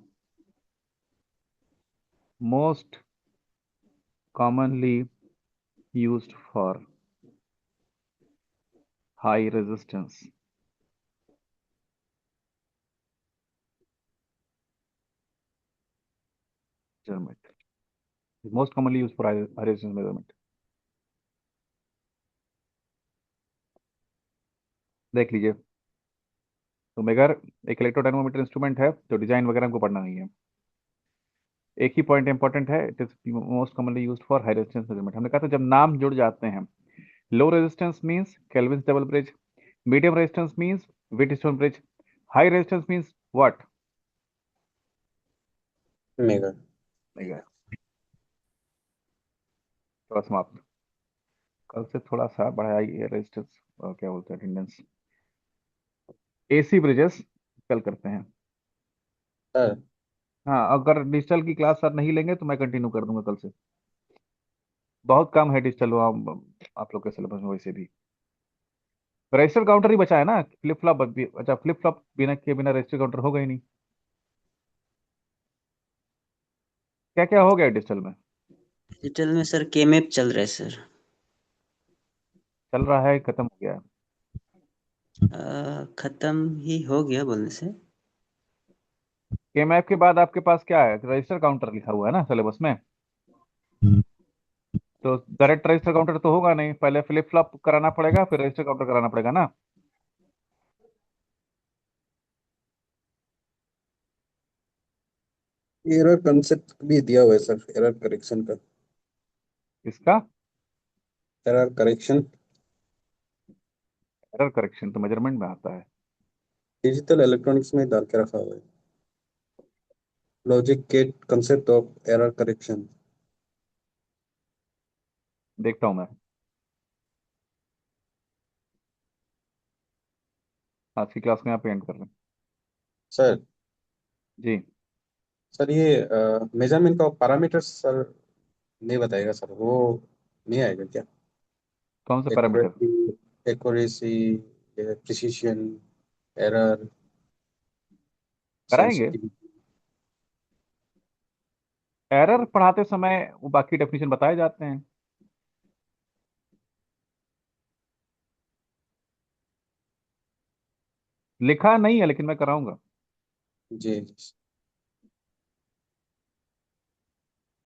most commonly used for high resistance measurement, most commonly used for high resistance measurement। देख लीजिए, तो मेगर एक इलेक्ट्रोडायनेमोमीटर इंस्ट्रूमेंट है, तो डिजाइन वगैरह हमको पढ़ना नहीं है। एक ही पॉइंट इंपॉर्टेंट है, it is most commonly used for high resistance measurement. हमने कहा था जब नाम जुड़ जाते हैं, लो resistance means kelvin double bridge, medium resistance means Wheatstone bridge, high resistance means what, mega. Mega. थोड़ा समाप्त, कल से थोड़ा सा बढ़ाया ये रेजिस्टेंस, क्या बोलते हैं, अटेंडेंस। AC ब्रिजेस कल करते हैं। हाँ, हाँ, अगर डिजिटल की क्लास सर नहीं लेंगे तो मैं कंटिन्यू कर दूंगा कल से। बहुत कम है डिजिटल आप लोग के सिलेबस में वैसे भी। रजिस्टर काउंटर ही बचा है ना, फ्लिप फ्लॉप भी। अच्छा, फ्लिप फ्लॉप बिना के बिना रजिस्टर काउंटर होगा ही नहीं। क्या क्या हो गया डिजिटल में? डिजिटल में सर के मैप चल रहा है सर। चल रहा है, खत्म हो गया है? खत्म ही हो गया बोलने से। के मैप के बाद आपके पास क्या है? रजिस्टर काउंटर लिखा हुआ है ना सिलेबस में। तो डायरेक्ट रजिस्टर काउंटर तो होगा नहीं, पहले फ्लिप फ्लॉप कराना पड़ेगा, फिर रजिस्टर काउंटर कराना पड़ेगा ना। एरर कंसेप्ट भी दिया हुआ है सर, एरर करेक्शन का। इसका एरर करेक्शन एरर करेक्शन तो मेजरमेंट में आता है। डिजिटल इलेक्ट्रॉनिक्स में डाल के रखा हुआ है। Logic gate concept of error correction. देखता हूँ मैं। आज की क्लास को यहाँ पे एंड कर लें। सर जी। सर ये मेजरमेंट का पैरामीटर्स सर नहीं बताएगा सर, वो नहीं आएगा क्या? कौन सा parameter? Accuracy, accuracy, precision, error, कराएंगे। सेंसिटिविटी। एरर पढ़ाते समय वो बाकी डेफिनेशन बताए जाते हैं। लिखा नहीं है लेकिन मैं कराऊंगा। जी।